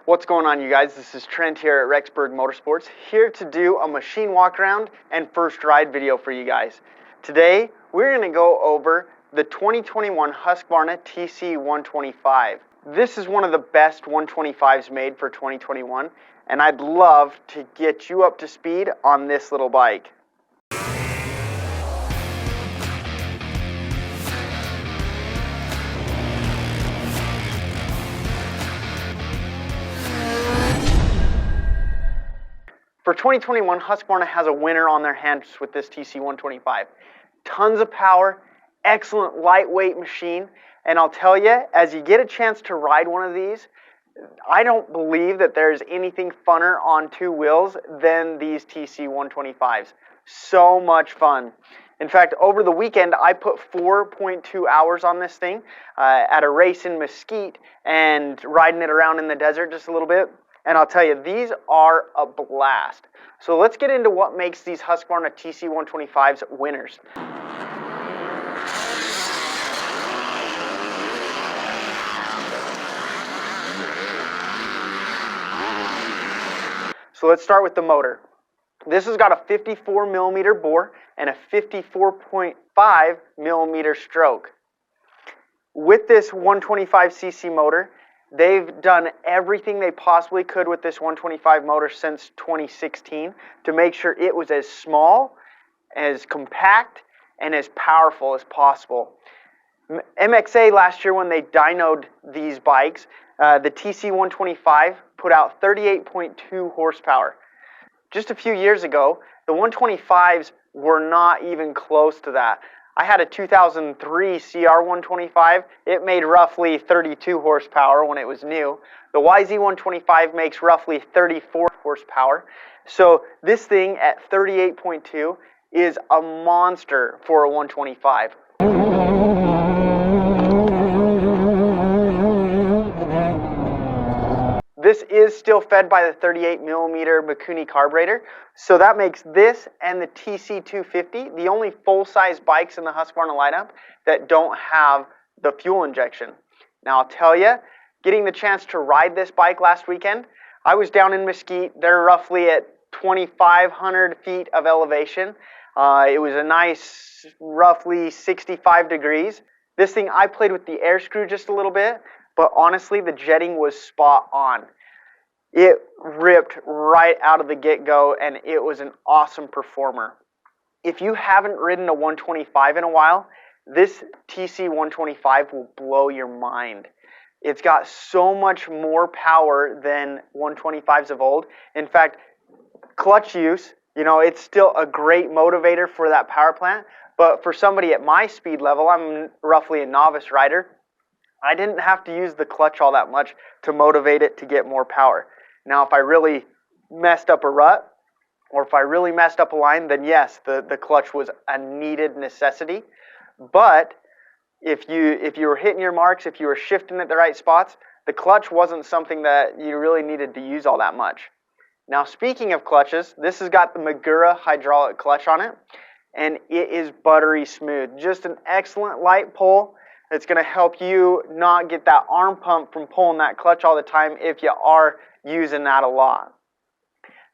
What's going on, you guys? This is Trent here at Rexburg Motorsports, here to do a machine walk around and first ride video for you guys. Today, we're going to go over the 2021 Husqvarna TC125. This is one of the best 125s made for 2021, and I'd love to get you up to speed on this little bike. For 2021, Husqvarna has a winner on their hands with this TC125. Tons of power, excellent lightweight machine, and I'll tell you, as you get a chance to ride one of these, I don't believe that there's anything funner on two wheels than these TC125s. So much fun. In fact, over the weekend, I put 4.2 hours on this thing at a race in Mesquite and riding it around in the desert just a little bit. And I'll tell you, these are a blast. So let's get into what makes these Husqvarna TC125s winners. So let's start with the motor. This has got a 54 millimeter bore and a 54.5 millimeter stroke. With this 125cc motor, they've done everything they possibly could with this 125 motor since 2016 to make sure it was as small, as compact, and as powerful as possible. MXA last year, when they dynoed these bikes, the TC125 put out 38.2 horsepower. Just a few years ago, the 125s were not even close to that. I had a 2003 CR125. It made roughly 32 horsepower when it was new. The YZ125 makes roughly 34 horsepower. So this thing at 38.2 is a monster for a 125. This is still fed by the 38 millimeter Mikuni carburetor, so that makes this and the TC250 the only full-size bikes in the Husqvarna lineup that don't have the fuel injection. Now I'll tell you, getting the chance to ride this bike last weekend, I was down in Mesquite. They're roughly at 2,500 feet of elevation. It was a nice, roughly 65 degrees. This thing, I played with the air screw just a little bit, but honestly, the jetting was spot on. It ripped right out of the get-go, and it was an awesome performer. If you haven't ridden a 125 in a while, this TC125 will blow your mind. It's got so much more power than 125s of old. In fact, clutch use, it's still a great motivator for that power plant, but for somebody at my speed level, I'm roughly a novice rider, I didn't have to use the clutch all that much to motivate it to get more power. Now, if I really messed up a rut, or if I really messed up a line, then yes, the clutch was a needed necessity. But if you were hitting your marks, if you were shifting at the right spots, the clutch wasn't something that you really needed to use all that much. Now, speaking of clutches, this has got the Magura hydraulic clutch on it, and it is buttery smooth. Just an excellent light pull. It's going to help you not get that arm pump from pulling that clutch all the time if you are using that a lot.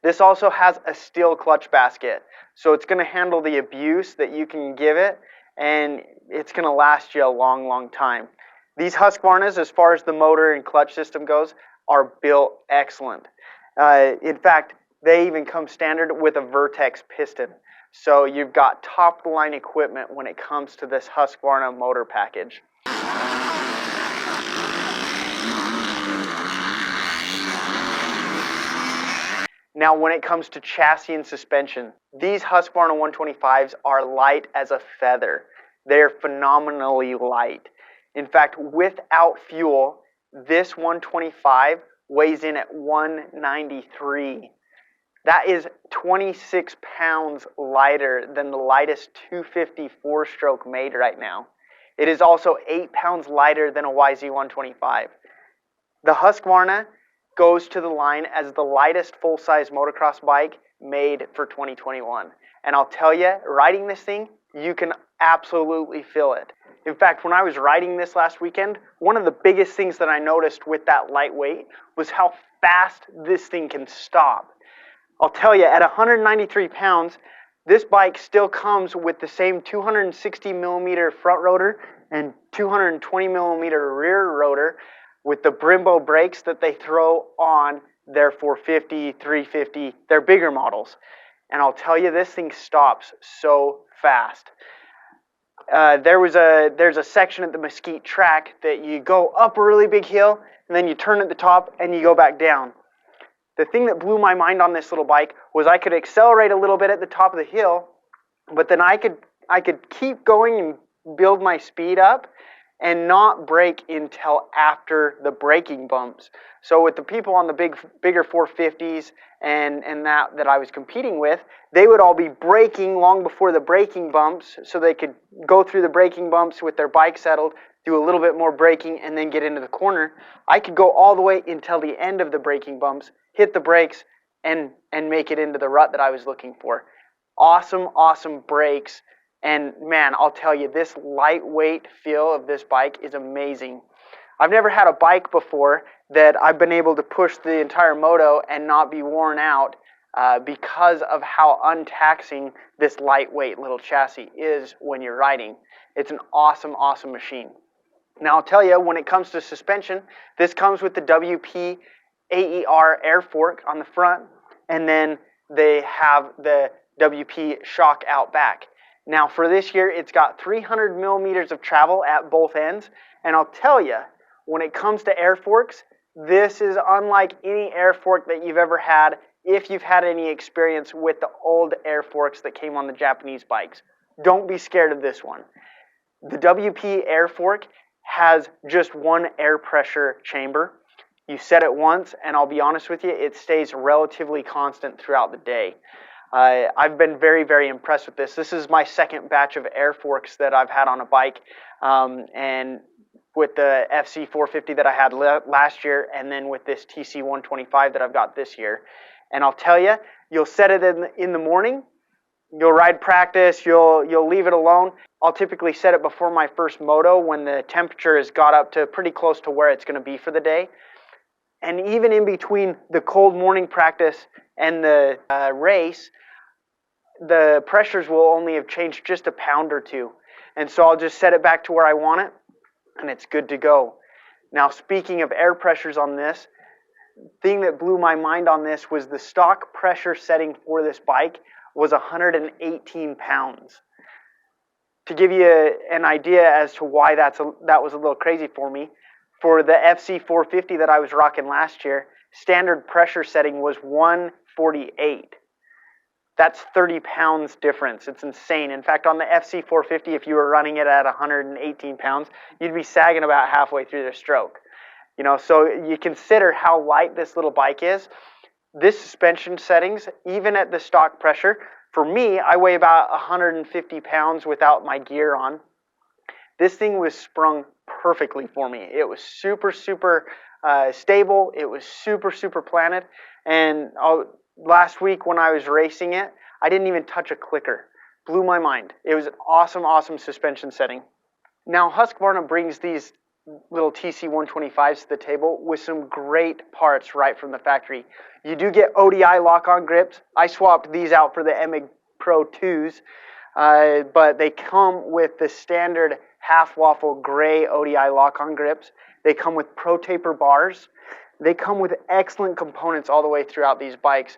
This also has a steel clutch basket, so it's going to handle the abuse that you can give it, and it's going to last you a long, long time. These Husqvarnas, as far as the motor and clutch system goes, are built excellent. In fact, they even come standard with a Vertex piston. So you've got top-of-the-line equipment when it comes to this Husqvarna motor package. Now, when it comes to chassis and suspension, these Husqvarna 125s are light as a feather. They're phenomenally light. In fact, without fuel, this 125 weighs in at 193. That is 26 pounds lighter than the lightest 250 four-stroke made right now. It is also 8 pounds lighter than a YZ125. The Husqvarna goes to the line as the lightest full-size motocross bike made for 2021. And I'll tell you, riding this thing, you can absolutely feel it. In fact, when I was riding this last weekend, one of the biggest things that I noticed with that lightweight was how fast this thing can stop. I'll tell you, at 193 pounds, this bike still comes with the same 260 millimeter front rotor and 220 millimeter rear rotor with the Brembo brakes that they throw on their 450, 350, their bigger models. And I'll tell you, this thing stops so fast. There's a section at the Mesquite track that you go up a really big hill, and then you turn at the top and you go back down. The thing that blew my mind on this little bike was I could accelerate a little bit at the top of the hill, but then I could keep going and build my speed up and not brake until after the braking bumps. So with the people on the bigger 450s and that I was competing with, they would all be braking long before the braking bumps so they could go through the braking bumps with their bike settled, do a little bit more braking, and then get into the corner. I could go all the way until the end of the braking bumps, hit the brakes, and make it into the rut that I was looking for. Awesome brakes. And man, I'll tell you, this lightweight feel of this bike is amazing. I've never had a bike before that I've been able to push the entire moto and not be worn out because of how untaxing this lightweight little chassis is when you're riding. It's an awesome machine. Now I'll tell you, when it comes to suspension, this comes with the WP AER air fork on the front, and then they have the WP shock out back. Now for this year, it's got 300 millimeters of travel at both ends, and I'll tell you, when it comes to air forks, this is unlike any air fork that you've ever had if you've had any experience with the old air forks that came on the Japanese bikes. Don't be scared of this one. The WP air fork has just one air pressure chamber. You set it once, and I'll be honest with you, it stays relatively constant throughout the day. I've been very impressed with this. This is my second batch of air forks that I've had on a bike, and with the FC 450 that I had last year, and then with this TC 125 that I've got this year. And I'll tell you, you'll set it in the morning, you'll ride practice, you'll leave it alone. I'll typically set it before my first moto when the temperature has got up to pretty close to where it's going to be for the day. And even in between the cold morning practice and the race, the pressures will only have changed just a pound or two. And so I'll just set it back to where I want it, and it's good to go. Now, speaking of air pressures on this, thing that blew my mind on this was the stock pressure setting for this bike was 118 pounds. To give you an idea as to why that was a little crazy for me, for the FC 450 that I was rocking last year, standard pressure setting was 148. That's 30 pounds difference. It's insane. In fact, on the FC 450, if you were running it at 118 pounds, you'd be sagging about halfway through the stroke. You know, so you consider how light this little bike is. This suspension settings, even at the stock pressure, for me, I weigh about 150 pounds without my gear on. This thing was sprung perfectly for me. It was super stable. It was super planted. And last week when I was racing it, I didn't even touch a clicker. Blew my mind. It was an awesome suspension setting. Now Husqvarna brings these little TC 125s to the table with some great parts right from the factory. You do get ODI lock-on grips. I swapped these out for the EMIG Pro 2s, but they come with the standard half-waffle gray ODI lock-on grips. They come with Pro Taper bars. They come with excellent components all the way throughout these bikes.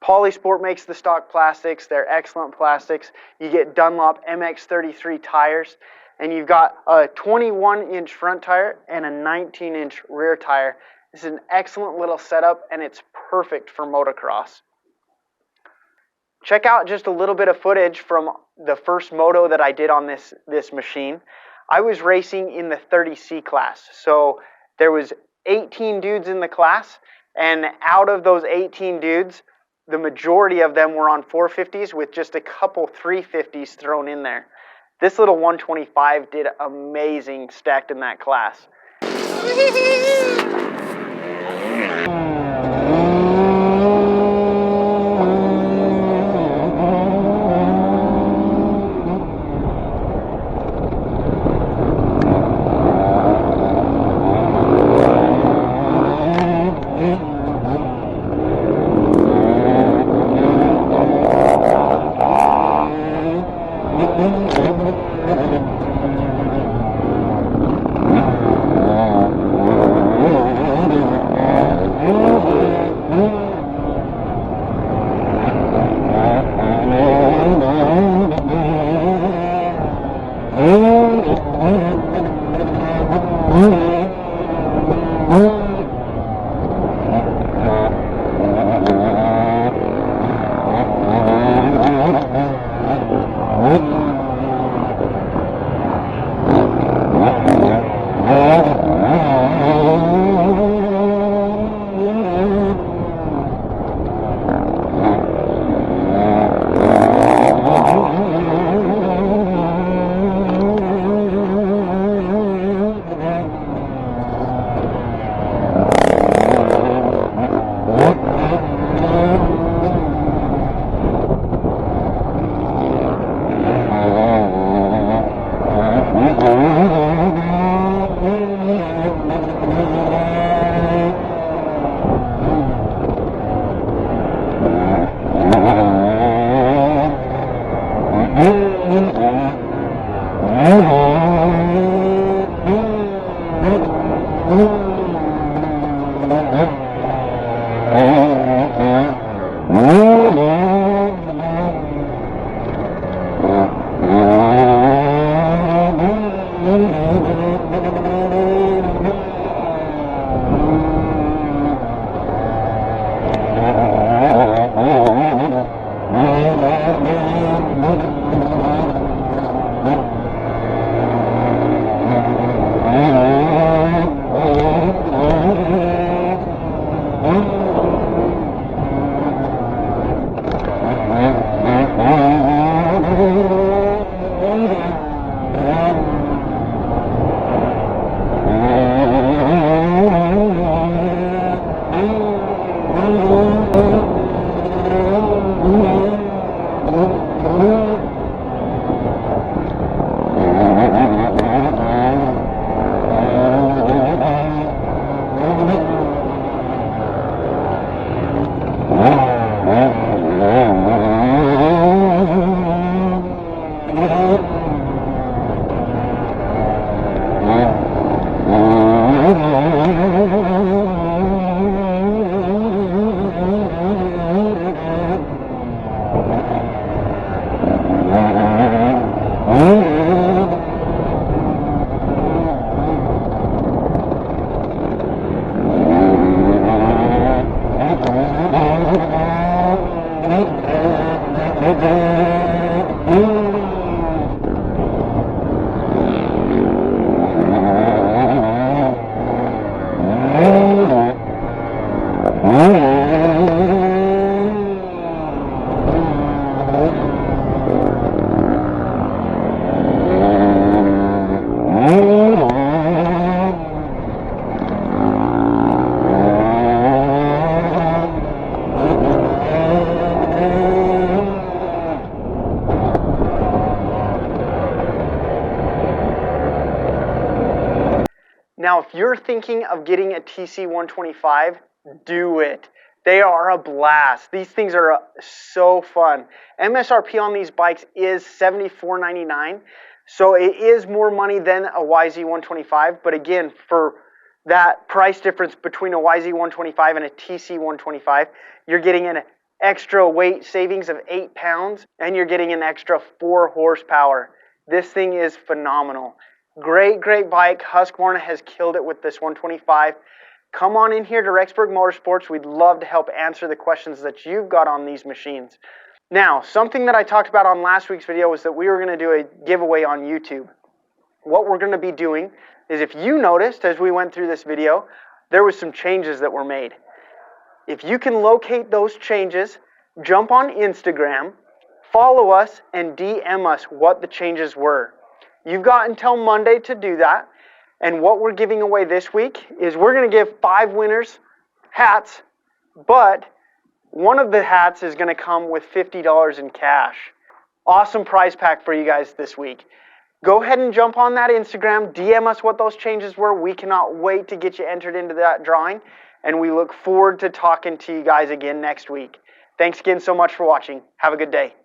Polysport makes the stock plastics. They're excellent plastics. You get Dunlop MX33 tires, and you've got a 21-inch front tire and a 19-inch rear tire. This is an excellent little setup, and it's perfect for motocross. Check out just a little bit of footage from the first moto that I did on this machine. I was racing in the 30C class, so there was 18 dudes in the class, and out of those 18 dudes, the majority of them were on 450s with just a couple 350s thrown in there. This little 125 did amazing stacked in that class. Now, if you're thinking of getting a TC125, do it. They are a blast. These things are so fun. MSRP on these bikes is $74.99, so it is more money than a YZ125, but again, for that price difference between a YZ125 and a TC125, you're getting an extra weight savings of 8 pounds, and you're getting an extra 4 horsepower. This thing is phenomenal. Great bike. Husqvarna has killed it with this 125. Come on in here to Rexburg Motorsports. We'd love to help answer the questions that you've got on these machines. Now, something that I talked about on last week's video was that we were going to do a giveaway on YouTube. What we're going to be doing is, if you noticed as we went through this video, there was some changes that were made. If you can locate those changes, jump on Instagram, follow us, and DM us what the changes were. You've got until Monday to do that. And what we're giving away this week is we're going to give 5 winners hats, but one of the hats is going to come with $50 in cash. Awesome prize pack for you guys this week. Go ahead and jump on that Instagram, DM us what those changes were. We cannot wait to get you entered into that drawing, and we look forward to talking to you guys again next week. Thanks again so much for watching. Have a good day.